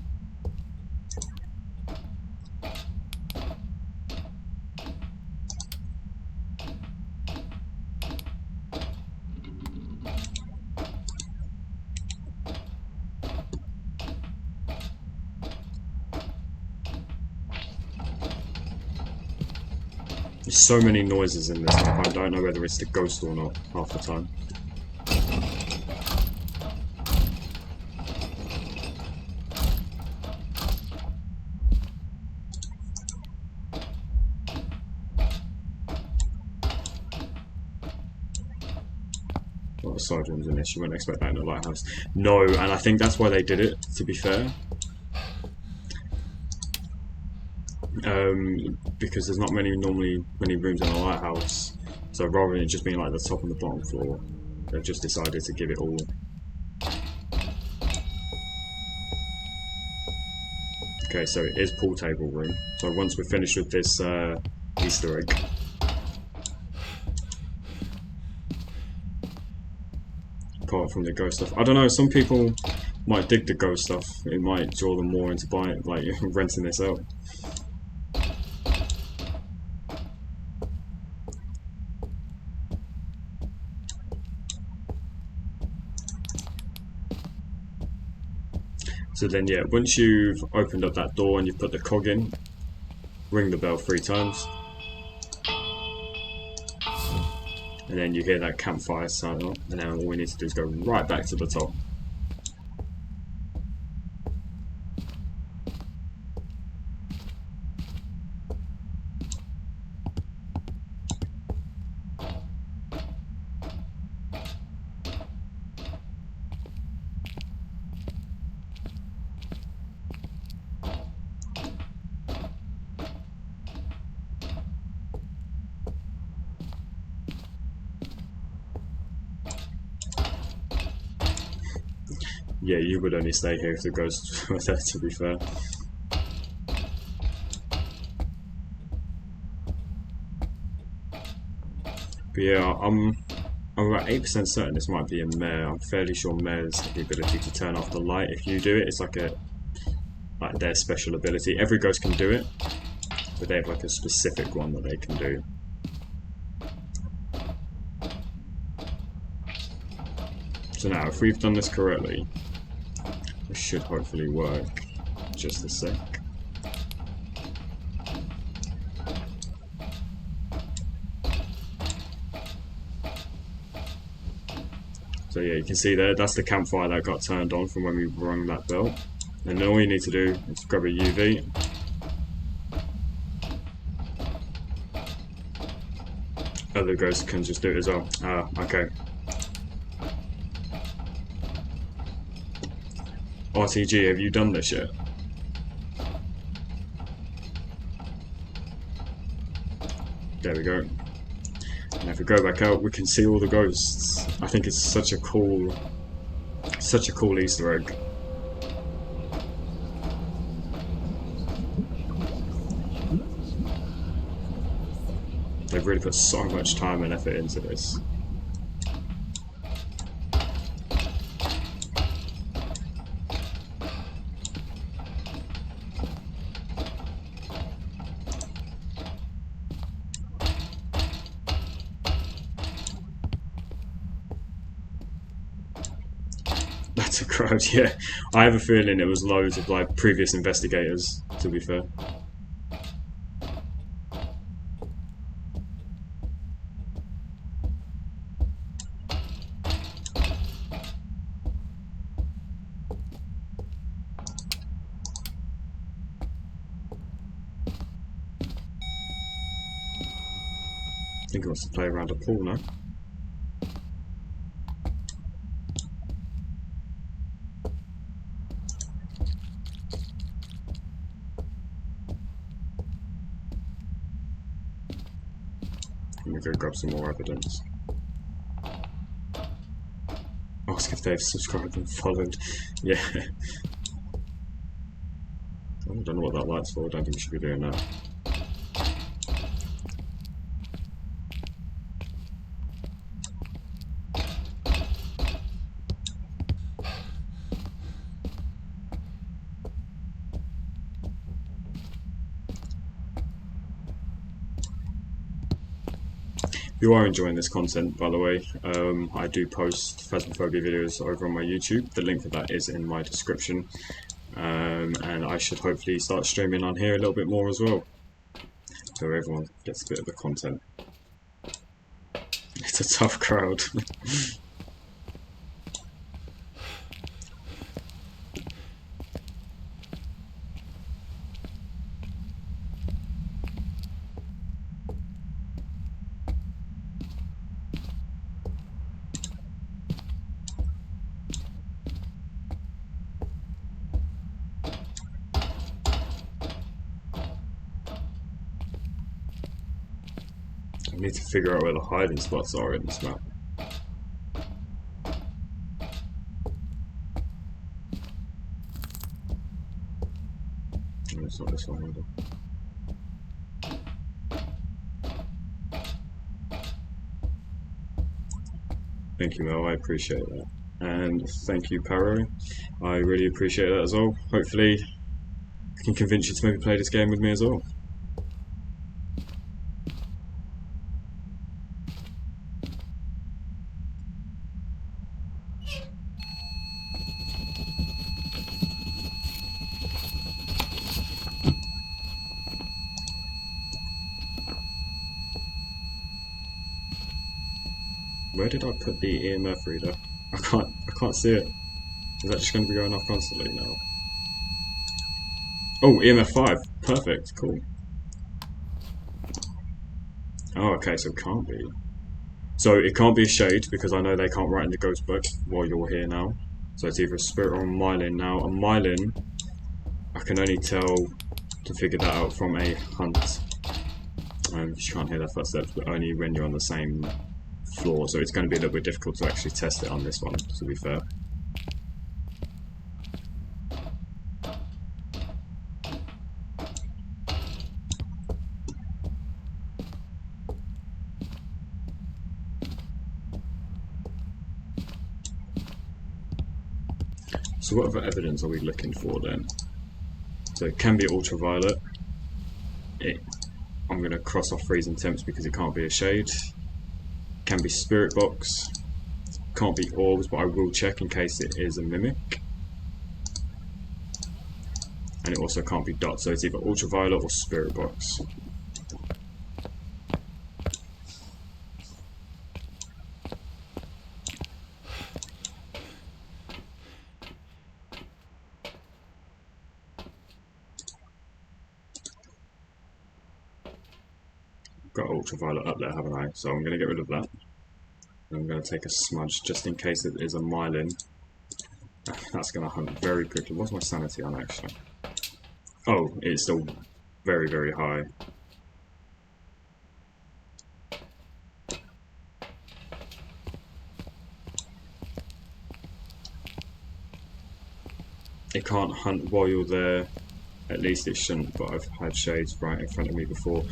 There's so many noises in this map, I don't know whether it's the ghost or not half the time. A lot of side rooms in this, you wouldn't expect that in a lighthouse. No, and I think that's why they did it, to be fair. Because there's not normally many rooms in a lighthouse, so rather than it just being like the top and the bottom floor, they've just decided to give it all. Okay, so it is pool table room. So once we're finished with this Easter egg, apart from the ghost stuff, I don't know. Some people might dig the ghost stuff. It might draw them more into buying, like renting this out. So then, yeah, once you've opened up that door and you've put the cog in, ring the bell 3 times. And then you hear that campfire sound up, and then all we need to do is go right back to the top. Yeah, you would only stay here if the ghosts were there, to be fair. But yeah, I'm about 8% certain this might be a mare. I'm fairly sure mares have the ability to turn off the light. If you do it, it's like their special ability. Every ghost can do it, but they have like a specific one that they can do. So now, if we've done this correctly, it should hopefully work. Just a sec. So yeah, you can see there, that's the campfire that got turned on from when we rung that bell. And then all you need to do is grab a UV. Other ghosts can just do it as well. Ah, okay. RTG, have you done this yet? There we go. And if we go back out, we can see all the ghosts. I think it's such a cool Easter egg. They've really put so much time and effort into this. That's a crowd, yeah. I have a feeling it was loads of like previous investigators, to be fair. I think he wants to play around a pool now. Let me go grab some more evidence. Ask if they've subscribed and followed. Yeah. I don't know what that light's for, I don't think we should be doing that. If you are enjoying this content, by the way, I do post Phasmophobia videos over on my YouTube. The link for that is in my description. And I should hopefully start streaming on here a little bit more as well. So everyone, gets a bit of the content. It's a tough crowd. I need to figure out where the hiding spots are in this map. Oh, it's not this one either. Thank you, Mel. I appreciate that. And thank you, Paro. I really appreciate that as well. Hopefully, I can convince you to maybe play this game with me as well. Where did I put the EMF reader? I can't see it. Is that just going to be going off constantly now? Oh, EMF 5. Perfect. Cool. Oh, okay, so it can't be. So it can't be a shade because I know they can't write in the ghost book while you're here now. So it's either a spirit or a myelin. Now, a myelin, I can only tell to figure that out from a hunt. You can't hear their footsteps, but only when you're on the same floor. So it's going to be a little bit difficult to actually test it on this one, to be fair. So what other evidence are we looking for then? So it can be ultraviolet. I'm going to cross off freezing temps because it can't be a shade. Can be spirit box. Can't be orbs, but I will check in case it is a mimic. And it also can't be dots, so it's either ultraviolet or spirit box. Got ultraviolet up there, haven't I? So I'm going to get rid of that. And I'm going to take a smudge just in case it is a myelin. That's going to hunt very quickly. What's my sanity on actually? Oh, it's still very, very high. It can't hunt while you're there. At least it shouldn't, but I've had shades right in front of me before.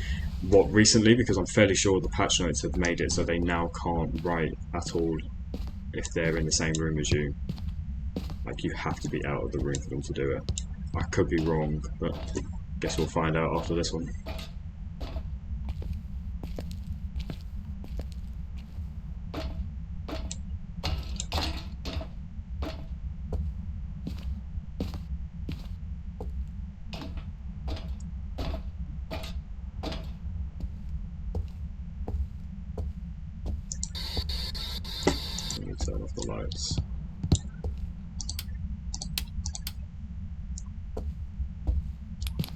What, recently? Because I'm fairly sure the patch notes have made it so they now can't write at all if they're in the same room as you. Like, you have to be out of the room for them to do it. I could be wrong, but guess we'll find out after this one. Let me turn off the lights.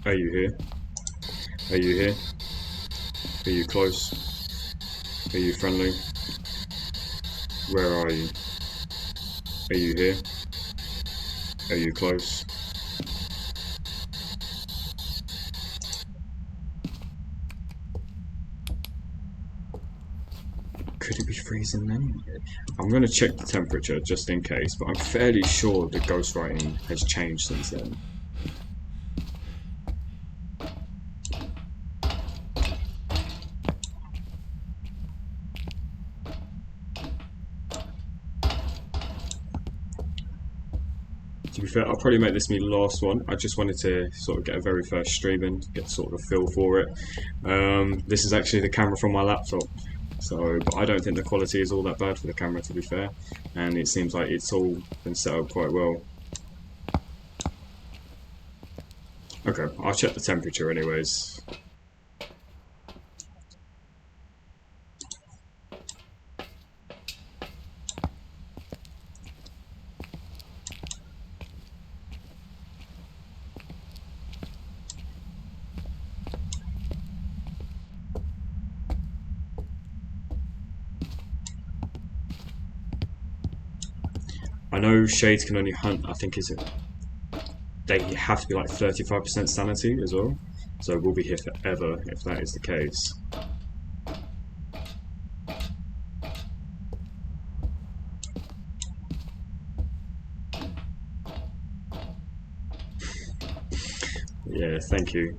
Are you here? Are you here? Are you close? Are you friendly? Where are you? Are you here? Are you close? Could it be freezing then? I'm going to check the temperature just in case, but I'm fairly sure the ghostwriting has changed since then. To be fair, I'll probably make this my last one. I just wanted to sort of get a very first stream in, get sort of a feel for it. This is actually the camera from my laptop, so but I don't think the quality is all that bad for the camera, to be fair, and it seems like it's all been set up quite well. Okay, I'll check the temperature anyways. I know shades can only hunt, I think they have to be like 35% sanity as well, so we'll be here forever if that is the case. Yeah, thank you.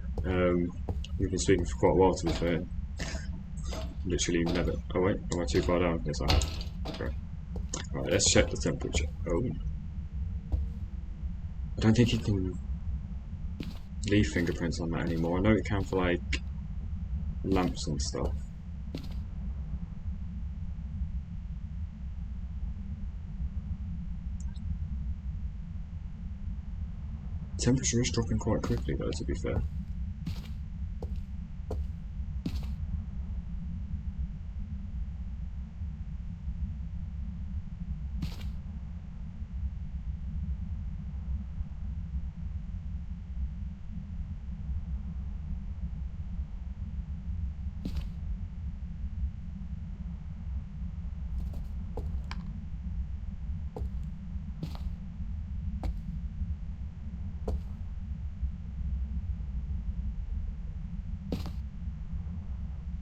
We've been speaking for quite a while, to be fair. Literally never. Oh wait, am I too far down? Yes, I am. Okay. Alright, let's check the temperature. Oh. I don't think you can leave fingerprints on that anymore. I know it can for like lamps and stuff. Temperature is dropping quite quickly though, to be fair.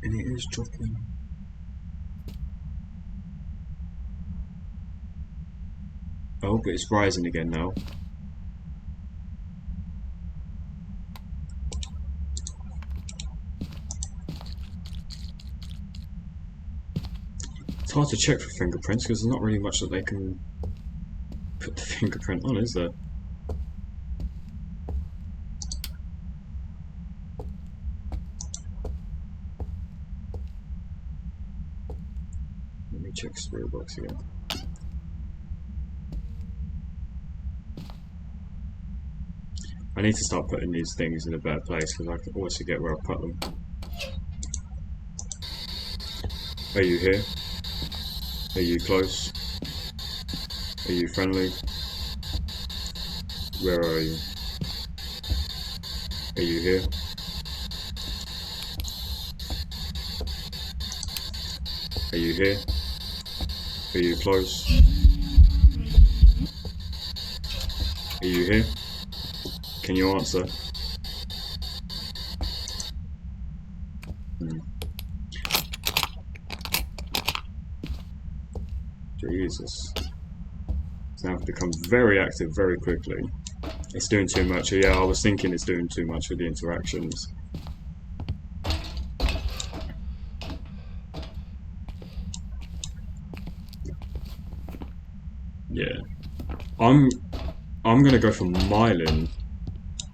And it is dropping. Oh, but it's rising again now. It's hard to check for fingerprints because there's not really much that they can put the fingerprint on, is there? Let me check spirit box again. I need to start putting these things in a better place because I can always forget where I put them. Are you here? Are you close? Are you friendly? Where are you? Are you here? Are you here? Are you close? Are you here? Can you answer? Jesus. It's now become very active very quickly. It's doing too much. Yeah, I was thinking it's doing too much with the interactions. Yeah. I'm gonna go for Myelin,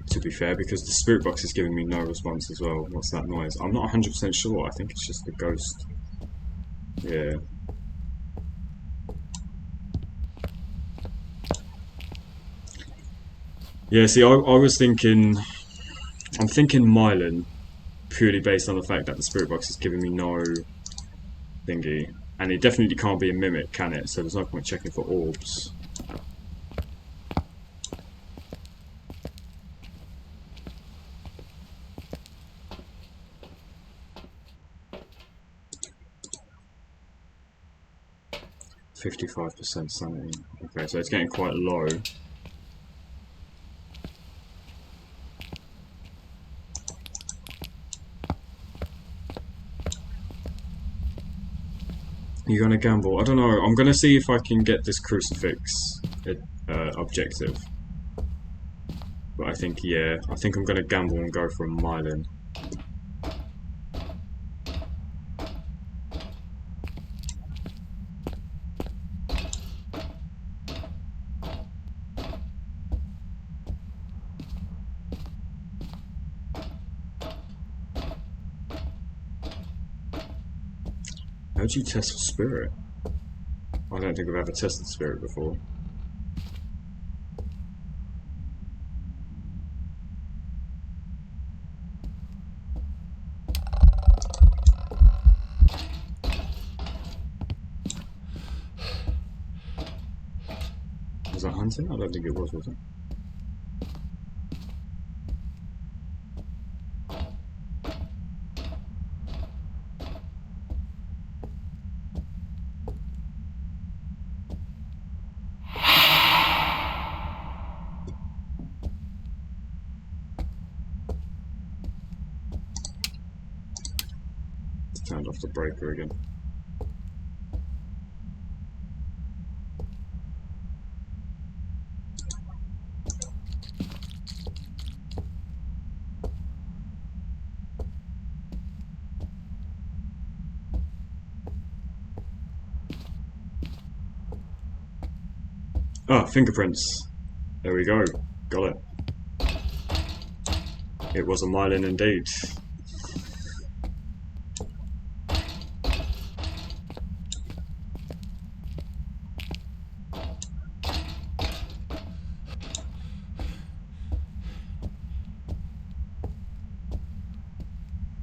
to be fair, because the spirit box is giving me no response as well. What's that noise? I'm not 100% sure. I think it's just the ghost. Yeah. Yeah, see, I was thinking... I'm thinking Myelin, purely based on the fact that the spirit box is giving me no thingy. And it definitely can't be a mimic, can it? So there's no point checking for orbs. %55% sanity. Okay, so it's getting quite low. You're gonna gamble? I don't know. I'm gonna see if I can get this crucifix objective. But I think, yeah, I think I'm gonna gamble and go for a Myelin. How do you test for spirit? I don't think I've ever tested spirit before. Was that hunting? I don't think it was it? Turned off the breaker again. Ah, fingerprints. There we go. Got it. It was a myelin indeed.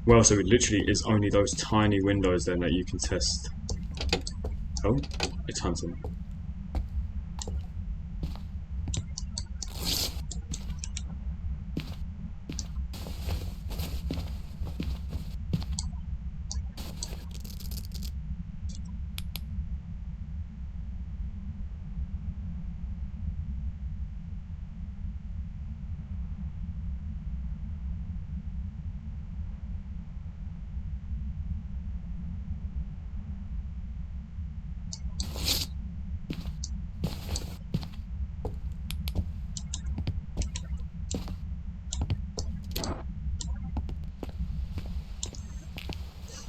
Well, so it literally is only those tiny windows then that you can test. Oh, it's hunting.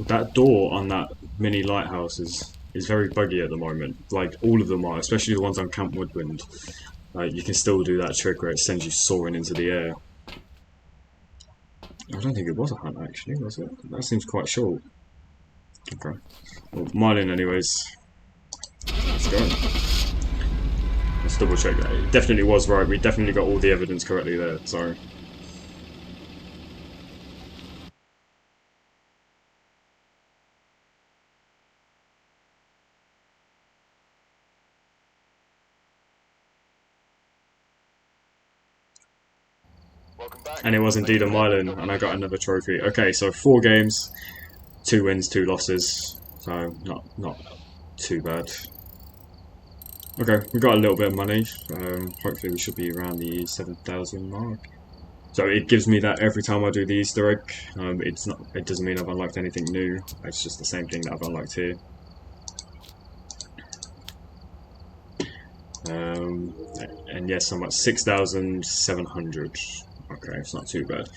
That door on that mini lighthouse is very buggy at the moment. Like, all of them are, especially the ones on Camp Woodwind. Like, you can still do that trick where it sends you soaring into the air. I don't think it was a hunt, actually, was it? That seems quite short. Okay. Well, myelin anyways. Let's go. Let's double check that. It definitely was right. We definitely got all the evidence correctly there, so... Welcome back. And it was indeed a myelin, and I got another trophy. Okay, so 4 games, 2 wins, 2 losses. So, not too bad. Okay, we got a little bit of money. Hopefully we should be around the 7,000 mark. So it gives me that every time I do the Easter egg. It doesn't mean I've unlocked anything new. It's just the same thing that I've unlocked here. And yes, I'm at 6,700. Okay, it's not too bad.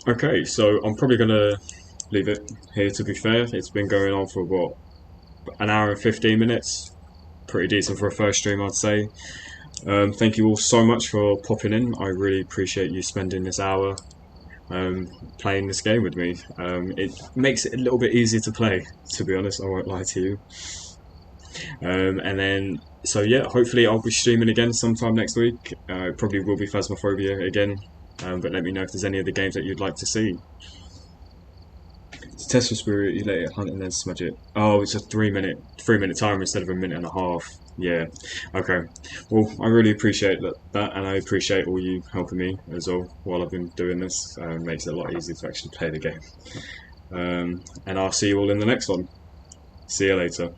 Okay, so I'm probably gonna leave it here. To be fair, it's been going on for what, an hour and 15 minutes. Pretty decent for a first stream, I'd say. Thank you all so much for popping in. I really appreciate you spending this hour playing this game with me. It makes it a little bit easier to play, to be honest, I won't lie to you. And then, so yeah, hopefully I'll be streaming again sometime next week. It probably will be Phasmophobia again, but let me know if there's any other games that you'd like to see. To test for spirit, you let it hunt and then smudge it. Oh, it's a 3 minute timer instead of a minute and a half. Yeah. Okay. Well, I really appreciate that, and I appreciate all you helping me as well while I've been doing this. Makes it a lot easier to actually play the game. And I'll see you all in the next one. See you later.